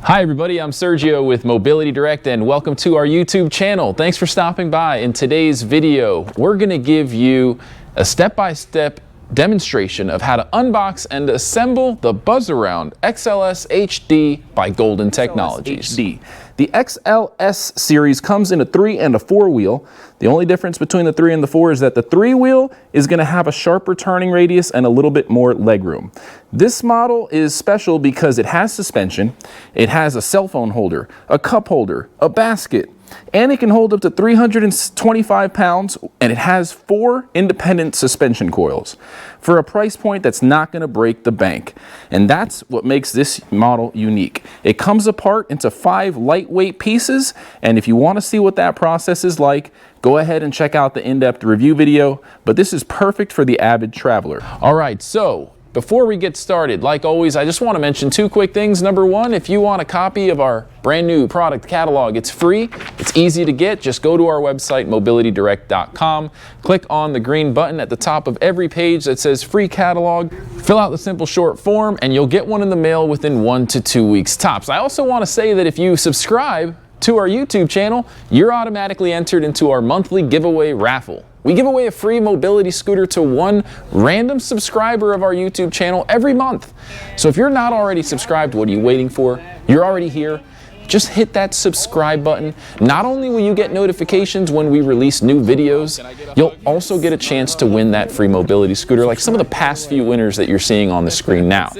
Hi everybody, I'm Sergio with Mobility Direct and welcome to our YouTube channel. Thanks for stopping by. In today's video, we're going to give you a step-by-step demonstration of how to unbox and assemble the Buzzaround XLS HD by Golden Technologies. HD. The XLS series comes in a 3 and a 4 wheel. The only difference between the 3 and the 4 is that the 3 wheel is going to have a sharper turning radius and a little bit more legroom. This model is special because it has suspension, it has a cell phone holder, a cup holder, a basket, and it can hold up to 325 pounds, and it has 4 independent suspension coils for a price point that's not going to break the bank. And that's what makes this model unique. It comes apart into 5 lightweight pieces, and if you want to see what that process is like, go ahead and check out the in-depth review video, but this is perfect for the avid traveler. All right, so before we get started, like always, I just want to mention 2 quick things. Number 1, if you want a copy of our brand new product catalog, it's free, it's easy to get. Just go to our website, mobilitydirect.com, click on the green button at the top of every page that says free catalog, fill out the simple short form, and you'll get one in the mail within 1 to 2 weeks tops. I also want to say that if you subscribe to our YouTube channel, you're automatically entered into our monthly giveaway raffle. We give away a free mobility scooter to 1 random subscriber of our YouTube channel every month. So if you're not already subscribed, what are you waiting for? You're already here. Just hit that subscribe button. Not only will you get notifications when we release new videos, you'll also get a chance to win that free mobility scooter like some of the past few winners that you're seeing on the screen now.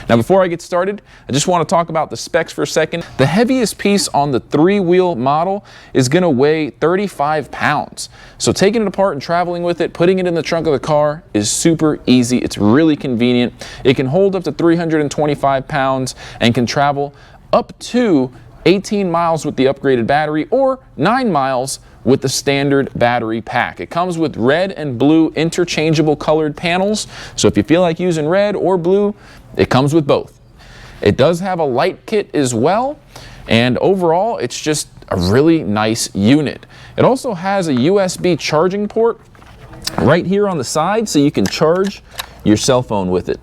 Now before I get started, I just want to talk about the specs for a second. The heaviest piece on the 3-wheel model is going to weigh 35 pounds. So taking it apart and traveling with it, putting it in the trunk of the car is super easy. It's really convenient. It can hold up to 325 pounds and can travel up to 18 miles with the upgraded battery or 9 miles with the standard battery pack. It comes with red and blue interchangeable colored panels, so if you feel like using red or blue, it comes with both. It does have a light kit as well, and overall it's just a really nice unit. It also has a USB charging port right here on the side, so you can charge your cell phone with it.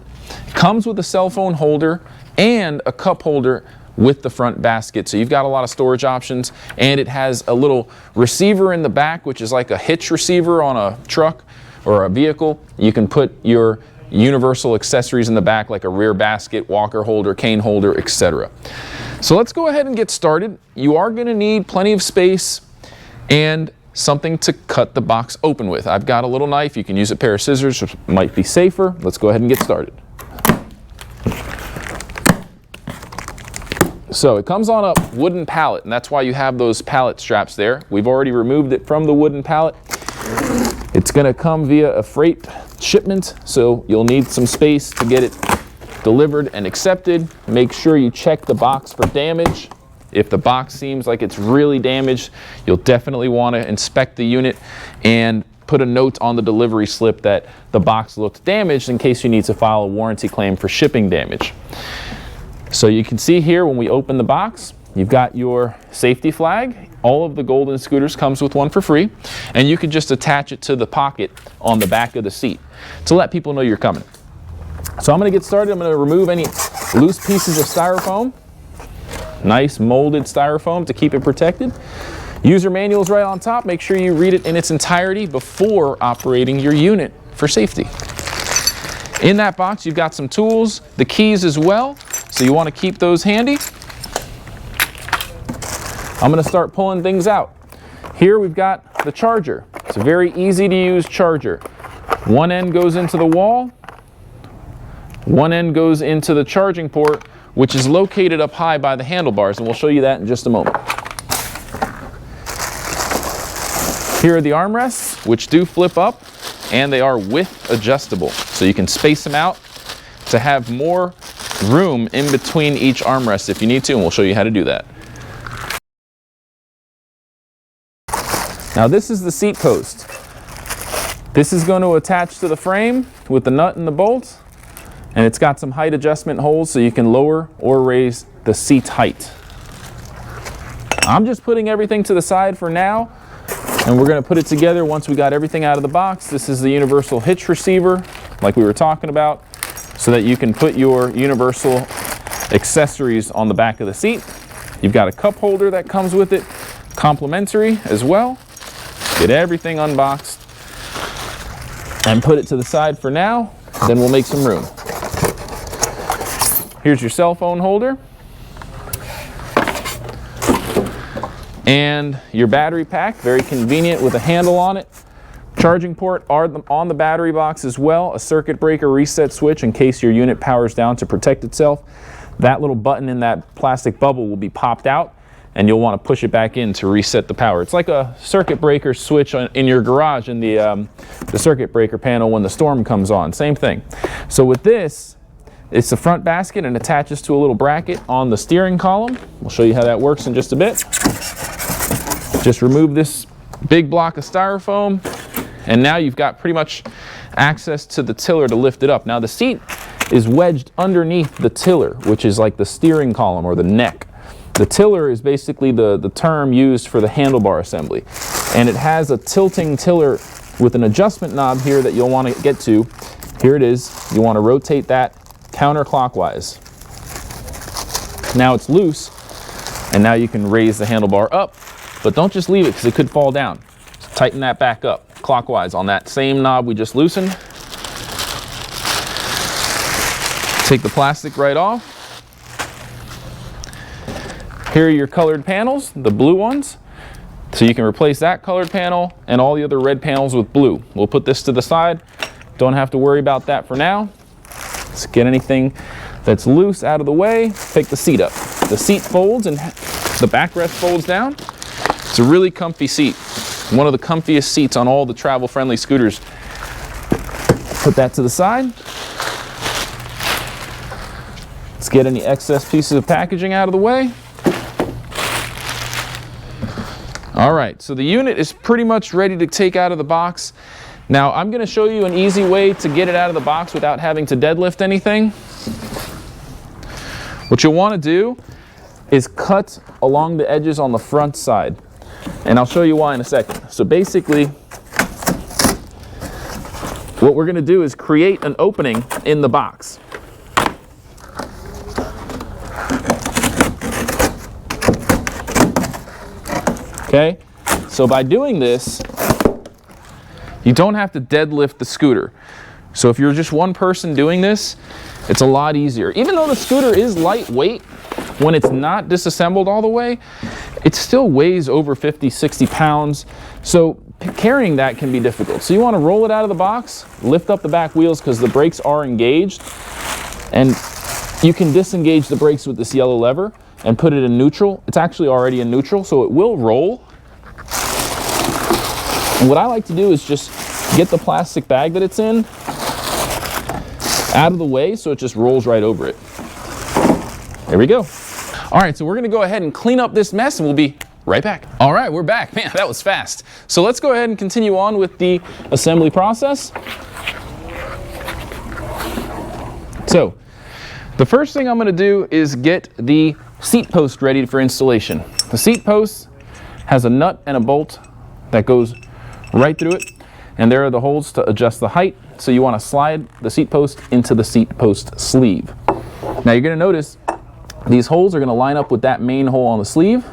It comes with a cell phone holder and a cup holder with the front basket, so you've got a lot of storage options, and it has a little receiver in the back, which is like a hitch receiver on a truck or a vehicle. You can put your universal accessories in the back, like a rear basket, walker holder, cane holder, etc. So let's go ahead and get started. You are going to need plenty of space and something to cut the box open with. I've got a little knife. You can use a pair of scissors, which might be safer. Let's go ahead and get started. So it comes on a wooden pallet, and that's why you have those pallet straps there. We've already removed it from the wooden pallet. It's going to come via a freight shipment, so you'll need some space to get it delivered and accepted. Make sure you check the box for damage. If the box seems like it's really damaged, you'll definitely want to inspect the unit and put a note on the delivery slip that the box looked damaged in case you need to file a warranty claim for shipping damage. So you can see here when we open the box, you've got your safety flag. All of the Golden scooters comes with one for free, and you can just attach it to the pocket on the back of the seat to let people know you're coming. So I'm going to get started. I'm going to remove any loose pieces of styrofoam. Nice molded styrofoam to keep it protected. User manual is right on top. Make sure you read it in its entirety before operating your unit for safety. In that box, you've got some tools, the keys as well. So you want to keep those handy. I'm going to start pulling things out. Here we've got the charger. It's a very easy to use charger. One end goes into the wall. One end goes into the charging port, which is located up high by the handlebars, and we'll show you that in just a moment. Here are the armrests, which do flip up, and they are width adjustable. So you can space them out to have more room in between each armrest if you need to, and we'll show you how to do that. Now this is the seat post. This is going to attach to the frame with the nut and the bolt, and it's got some height adjustment holes so you can lower or raise the seat height. I'm just putting everything to the side for now, and we're going to put it together once we got everything out of the box. This is the universal hitch receiver like we were talking about, so that you can put your universal accessories on the back of the seat. You've got a cup holder that comes with it, complimentary as well. Get everything unboxed and put it to the side for now, then we'll make some room. Here's your cell phone holder and your battery pack, very convenient with a handle on it. Charging port on the battery box as well, a circuit breaker reset switch in case your unit powers down to protect itself. That little button in that plastic bubble will be popped out and you'll want to push it back in to reset the power. It's like a circuit breaker switch in your garage in the circuit breaker panel when the storm comes on, same thing. So with this, it's the front basket and attaches to a little bracket on the steering column. We'll show you how that works in just a bit. Just remove this big block of styrofoam and now you've got pretty much access to the tiller to lift it up. Now the seat is wedged underneath the tiller, which is like the steering column or the neck. The tiller is basically the term used for the handlebar assembly. And it has a tilting tiller with an adjustment knob here that you'll want to get to. Here it is. You want to rotate that counterclockwise. Now it's loose, and now you can raise the handlebar up, but don't just leave it because it could fall down. So tighten that back up clockwise on that same knob we just loosened. Take the plastic right off. Here are your colored panels, the blue ones. So you can replace that colored panel and all the other red panels with blue. We'll put this to the side. Don't have to worry about that for now. Let's get anything that's loose out of the way. Pick the seat up. The seat folds and the backrest folds down. It's a really comfy seat. One of the comfiest seats on all the travel-friendly scooters. Put that to the side. Let's get any excess pieces of packaging out of the way. All right, so the unit is pretty much ready to take out of the box. Now I'm going to show you an easy way to get it out of the box without having to deadlift anything. What you'll want to do is cut along the edges on the front side. And I'll show you why in a second. So basically, what we're going to do is create an opening in the box. Okay, so by doing this, you don't have to deadlift the scooter. So if you're just one person doing this, it's a lot easier. Even though the scooter is lightweight, when it's not disassembled all the way, it still weighs over 50, 60 pounds. So carrying that can be difficult. So you want to roll it out of the box, lift up the back wheels because the brakes are engaged, and you can disengage the brakes with this yellow lever and put it in neutral. It's actually already in neutral, so it will roll. And what I like to do is just get the plastic bag that it's in out of the way so it just rolls right over it. There we go. All right, so we're gonna go ahead and clean up this mess and we'll be right back. All right, we're back. Man, that was fast. So let's go ahead and continue on with the assembly process. So the first thing I'm gonna do is get the seat post ready for installation. The seat post has a nut and a bolt that goes right through it, and there are the holes to adjust the height. So you want to slide the seat post into the seat post sleeve. Now you're going to notice these holes are going to line up with that main hole on the sleeve,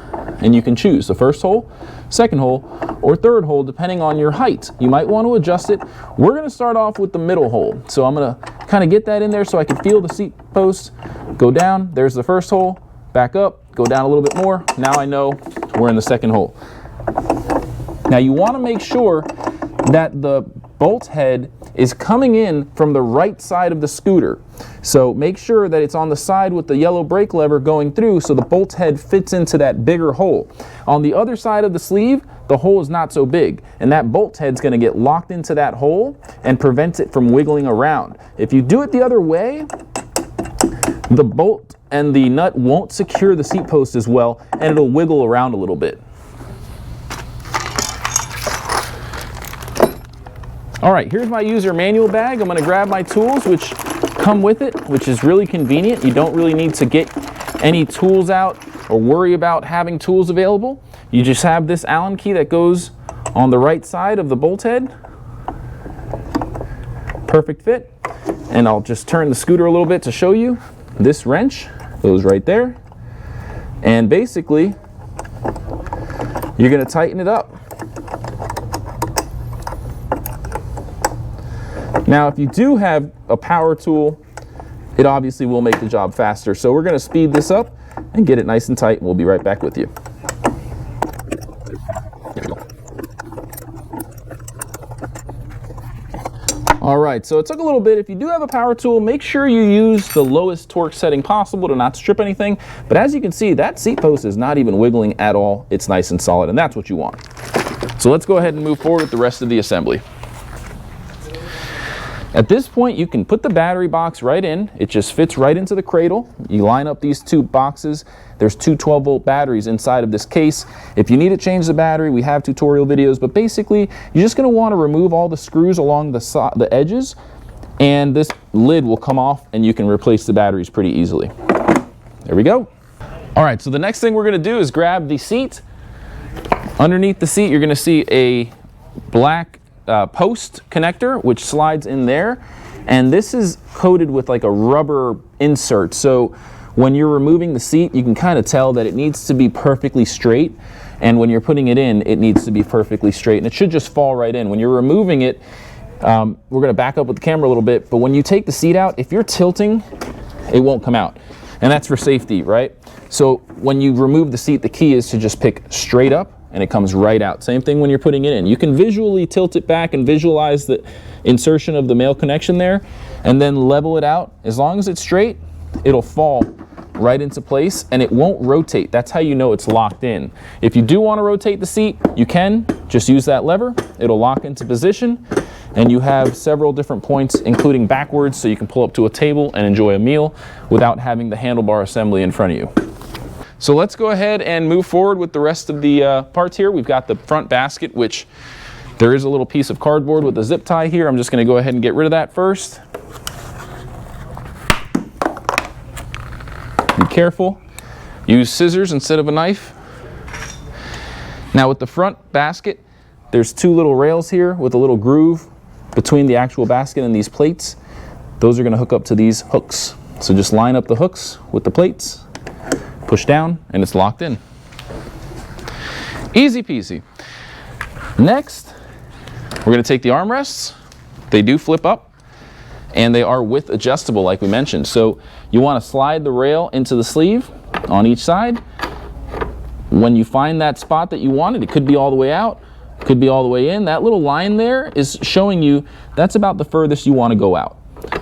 and you can choose the first hole, second hole, or third hole depending on your height. You might want to adjust it. We're going to start off with the middle hole. So I'm going to kind of get that in there so I can feel the seat post go down. There's the first hole, back up, go down a little bit more. Now I know we're in the second hole. Now you want to make sure that the bolt head is coming in from the right side of the scooter. So make sure that it's on the side with the yellow brake lever going through so the bolt head fits into that bigger hole. On the other side of the sleeve, the hole is not so big, and that bolt head's going to get locked into that hole and prevent it from wiggling around. If you do it the other way, the bolt and the nut won't secure the seat post as well, and it'll wiggle around a little bit. All right, here's my user manual bag. I'm going to grab my tools, which come with it, which is really convenient. You don't really need to get any tools out or worry about having tools available. You just have this Allen key that goes on the right side of the bolt head. Perfect fit. And I'll just turn the scooter a little bit to show you. This wrench goes right there. And basically, you're going to tighten it up. Now, if you do have a power tool, it obviously will make the job faster. So we're going to speed this up and get it nice and tight, and we'll be right back with you. All right, so it took a little bit. If you do have a power tool, make sure you use the lowest torque setting possible to not strip anything. But as you can see, that seat post is not even wiggling at all. It's nice and solid, and that's what you want. So let's go ahead and move forward with the rest of the assembly. At this point, you can put the battery box right in. It just fits right into the cradle. You line up these two boxes. There's two 12-volt batteries inside of this case. If you need to change the battery, we have tutorial videos, but basically, you're just gonna wanna remove all the screws along the edges, and this lid will come off, and you can replace the batteries pretty easily. There we go. All right, so the next thing we're gonna do is grab the seat. Underneath the seat, you're gonna see a black post connector, which slides in there, and this is coated with like a rubber insert, so when you're removing the seat, you can kind of tell that it needs to be perfectly straight, and when you're putting it in, it needs to be perfectly straight, and it should just fall right in. When you're removing it, we're going to back up with the camera a little bit, but when you take the seat out, if you're tilting, it won't come out, and that's for safety, right? So when you remove the seat, the key is to just pick straight up, and it comes right out. Same thing when you're putting it in. You can visually tilt it back and visualize the insertion of the male connection there, and then level it out. As long as it's straight, it'll fall right into place, and it won't rotate. That's how you know it's locked in. If you do want to rotate the seat, you can. Just use that lever. It'll lock into position, and you have several different points, including backwards, so you can pull up to a table and enjoy a meal without having the handlebar assembly in front of you. So let's go ahead and move forward with the rest of the parts here. We've got the front basket, which there is a little piece of cardboard with a zip tie here. I'm just going to go ahead and get rid of that first. Be careful. Use scissors instead of a knife. Now with the front basket, there's two little rails here with a little groove between the actual basket and these plates. Those are going to hook up to these hooks. So just line up the hooks with the plates. Push down, and it's locked in. Easy peasy. Next, we're going to take the armrests. They do flip up, and they are width adjustable like we mentioned. So you want to slide the rail into the sleeve on each side. When you find that spot that you wanted, it could be all the way out, could be all the way in. That little line there is showing you that's about the furthest you want to go out.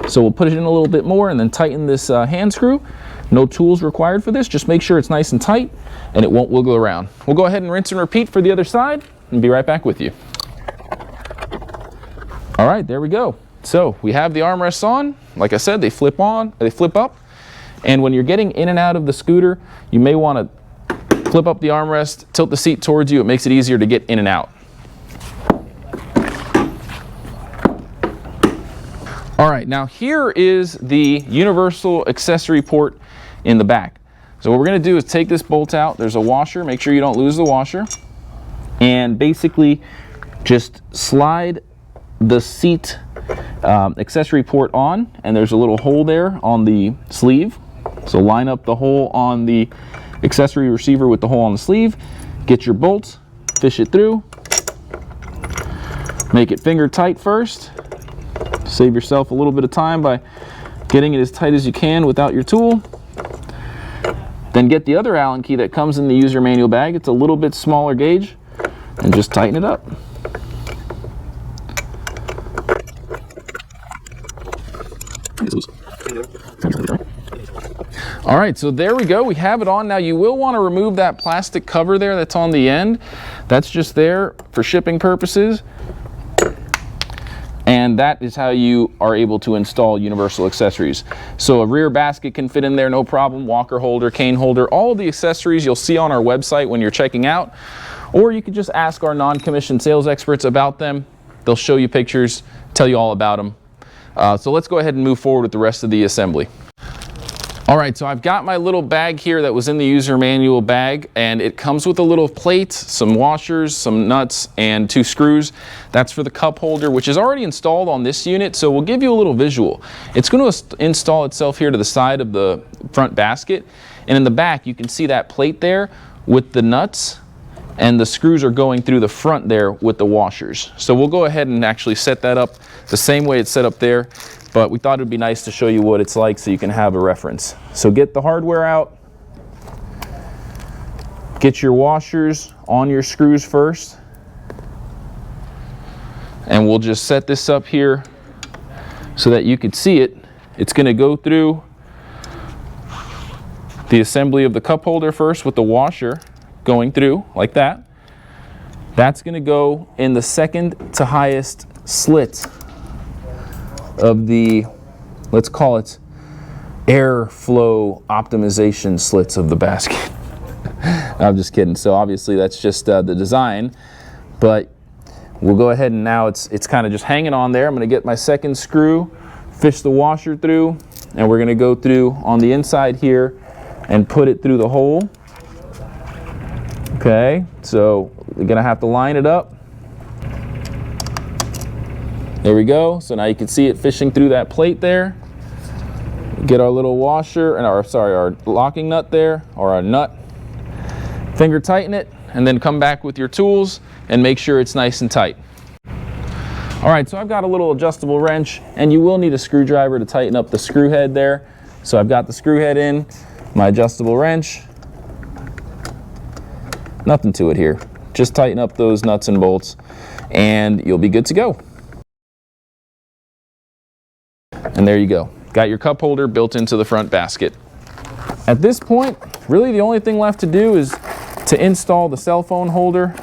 So we'll put it in a little bit more and then tighten this hand screw. No tools required for this. Just make sure it's nice and tight and it won't wiggle around. We'll go ahead and rinse and repeat for the other side and be right back with you. All right, there we go. So we have the armrests on. Like I said, they flip up. And when you're getting in and out of the scooter, you may want to flip up the armrest, tilt the seat towards you. It makes it easier to get in and out. All right, now here is the universal accessory port in the back. So what we're going to do is take this bolt out. There's a washer. Make sure you don't lose the washer. And basically just slide the seat accessory port on, and there's a little hole there on the sleeve. So line up the hole on the accessory receiver with the hole on the sleeve. Get your bolt, fish it through. Make it finger tight first. Save yourself a little bit of time by getting it as tight as you can without your tool. Then get the other Allen key that comes in the user manual bag. It's a little bit smaller gauge, and just tighten it up. All right, so there we go. We have it on. Now you will want to remove that plastic cover there that's on the end. That's just there for shipping purposes. And that is how you are able to install universal accessories. So a rear basket can fit in there, no problem. Walker holder, cane holder, all of the accessories you'll see on our website when you're checking out. Or you can just ask our non-commissioned sales experts about them. They'll show you pictures, tell you all about them. So let's go ahead and move forward with the rest of the assembly. All right, so I've got my little bag here that was in the user manual bag, and it comes with a little plate, some washers, some nuts, and 2 screws. That's for the cup holder, which is already installed on this unit, so we'll give you a little visual. It's going to install itself here to the side of the front basket, and in the back you can see that plate there with the nuts, and the screws are going through the front there with the washers. So we'll go ahead and actually set that up the same way it's set up there. But we thought it would be nice to show you what it's like so you can have a reference. So get the hardware out, get your washers on your screws first, and we'll just set this up here so that you can see it. It's going to go through the assembly of the cup holder first with the washer going through like that. That's going to go in the second to highest slit of the, let's call it, airflow optimization slits of the basket. I'm just kidding. So obviously that's just the design, but we'll go ahead and now it's kind of just hanging on there. I'm going to get my second screw, fish the washer through, and we're going to go through on the inside here and put it through the hole. Okay, so we're going to have to line it up. There we go. So now you can see it fishing through that plate there. Get our little washer, and our locking nut there, or our nut. Finger tighten it, and then come back with your tools and make sure it's nice and tight. All right, so I've got a little adjustable wrench, and you will need a screwdriver to tighten up the screw head there. So I've got the screw head in, my adjustable wrench. Nothing to it here. Just tighten up those nuts and bolts, and you'll be good to go. And there you go. Got your cup holder built into the front basket. At this point, really the only thing left to do is to install the cell phone holder.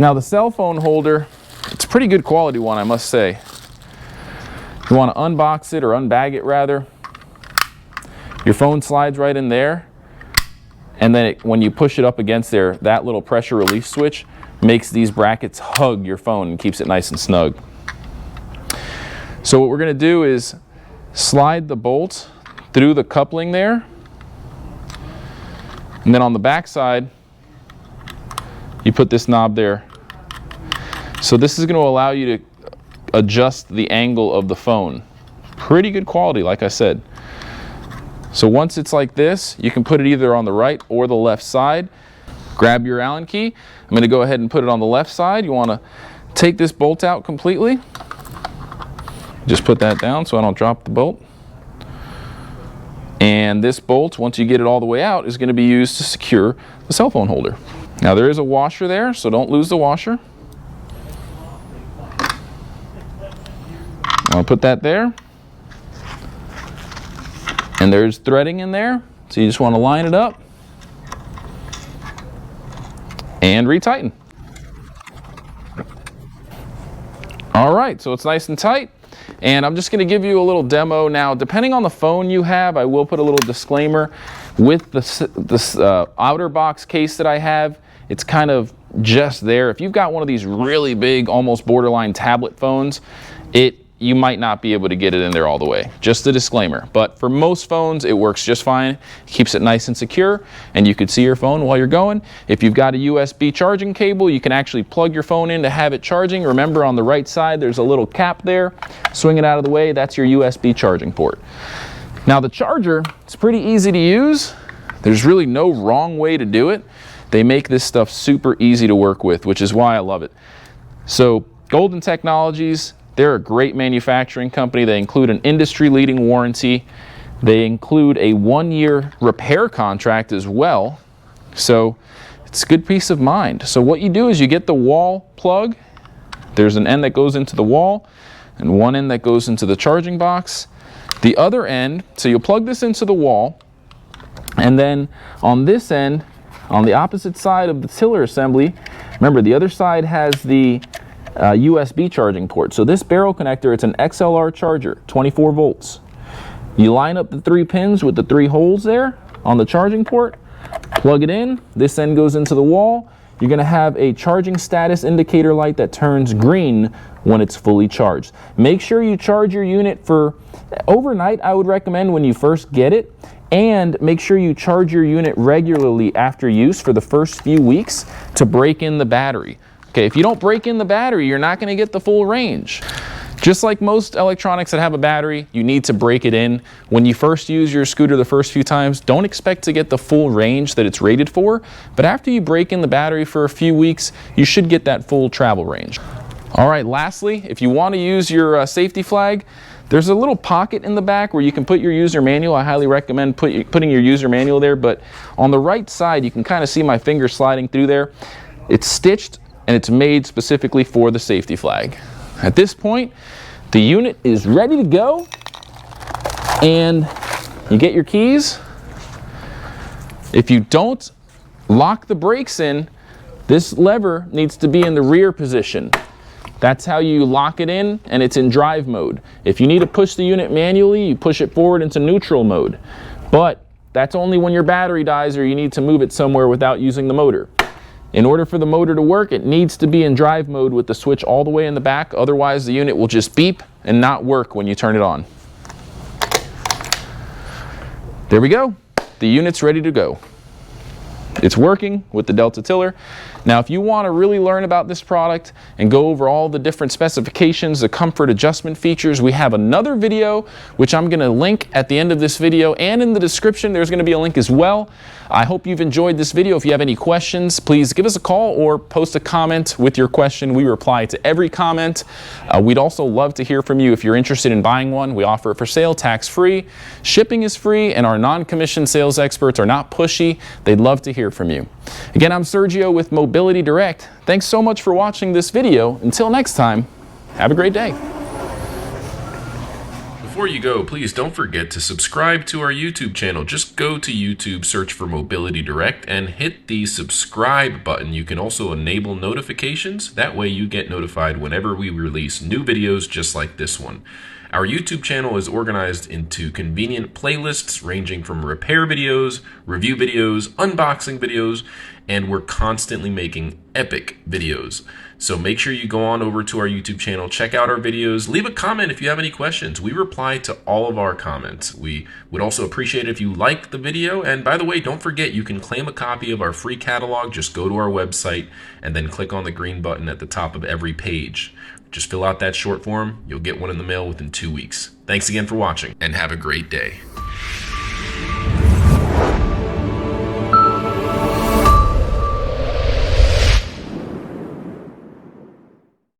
Now the cell phone holder, it's a pretty good quality one, I must say. You want to unbox it or unbag it rather. Your phone slides right in there, and then when you push it up against there, that little pressure release switch makes these brackets hug your phone and keeps it nice and snug. So what we're going to do is slide the bolt through the coupling there, and then on the back side you put this knob there. So this is going to allow you to adjust the angle of the phone. Pretty good quality, like I said. So once it's like this, you can put it either on the right or the left side. Grab your Allen key. I'm going to go ahead and put it on the left side. You want to take this bolt out completely. Just put that down so I don't drop the bolt. And this bolt, once you get it all the way out, is going to be used to secure the cell phone holder. Now there is a washer there, so don't lose the washer. I'll put that there. And there's threading in there, so you just want to line it up and retighten. All right, so it's nice and tight. And I'm just going to give you a little demo now. Depending on the phone you have, I will put a little disclaimer with this outer box case that I have. It's kind of just there. If you've got one of these really big, almost borderline tablet phones, you might not be able to get it in there all the way. Just a disclaimer. But for most phones, it works just fine. It keeps it nice and secure, and you can see your phone while you're going. If you've got a USB charging cable, you can actually plug your phone in to have it charging. Remember, on the right side, there's a little cap there. Swing it out of the way. That's your USB charging port. Now the charger, it's pretty easy to use. There's really no wrong way to do it. They make this stuff super easy to work with, which is why I love it. So Golden Technologies, they're a great manufacturing company. They include an industry-leading warranty. They include a 1-year repair contract as well. So it's a good peace of mind. So what you do is you get the wall plug. There's an end that goes into the wall and one end that goes into the charging box. The other end, so you'll plug this into the wall, and then on this end, on the opposite side of the tiller assembly, remember the other side has the USB charging port. So this barrel connector, it's an XLR charger, 24 volts. You line up the 3 pins with the 3 holes there on the charging port, plug it in, this end goes into the wall, you're going to have a charging status indicator light that turns green when it's fully charged. Make sure you charge your unit for overnight, I would recommend, when you first get it, and make sure you charge your unit regularly after use for the first few weeks to break in the battery. Okay, if you don't break in the battery, you're not going to get the full range. Just like most electronics that have a battery, you need to break it in. When you first use your scooter the first few times, don't expect to get the full range that it's rated for, but after you break in the battery for a few weeks, you should get that full travel range. All right, lastly, if you want to use your safety flag, there's a little pocket in the back where you can put your user manual. I highly recommend putting your user manual there, but on the right side, you can kind of see my finger sliding through there. It's stitched and it's made specifically for the safety flag. At this point, the unit is ready to go, and you get your keys. If you don't lock the brakes in, this lever needs to be in the rear position. That's how you lock it in, and it's in drive mode. If you need to push the unit manually, you push it forward into neutral mode. But that's only when your battery dies or you need to move it somewhere without using the motor. In order for the motor to work, it needs to be in drive mode with the switch all the way in the back. Otherwise, the unit will just beep and not work when you turn it on. There we go. The unit's ready to go. It's working with the Delta tiller. Now, if you want to really learn about this product and go over all the different specifications, the comfort adjustment features, we have another video, which I'm going to link at the end of this video, and in the description, there's going to be a link as well. I hope you've enjoyed this video. If you have any questions, please give us a call or post a comment with your question. We reply to every comment. We'd also love to hear from you if you're interested in buying one. We offer it for sale, tax-free. Shipping is free, and our non-commissioned sales experts are not pushy. They'd love to hear from you. Again, I'm Sergio with Mobility Direct. Thanks so much for watching this video. Until next time, have a great day. Before you go, please don't forget to subscribe to our YouTube channel. Just go to YouTube, search for Mobility Direct, and hit the subscribe button. You can also enable notifications. That way you get notified whenever we release new videos just like this one. Our YouTube channel is organized into convenient playlists ranging from repair videos, review videos, unboxing videos, and we're constantly making epic videos. So make sure you go on over to our YouTube channel, check out our videos, leave a comment if you have any questions. We reply to all of our comments. We would also appreciate it if you like the video. And by the way, don't forget, you can claim a copy of our free catalog. Just go to our website and then click on the green button at the top of every page. Just fill out that short form. You'll get one in the mail within 2 weeks. Thanks again for watching, and have a great day.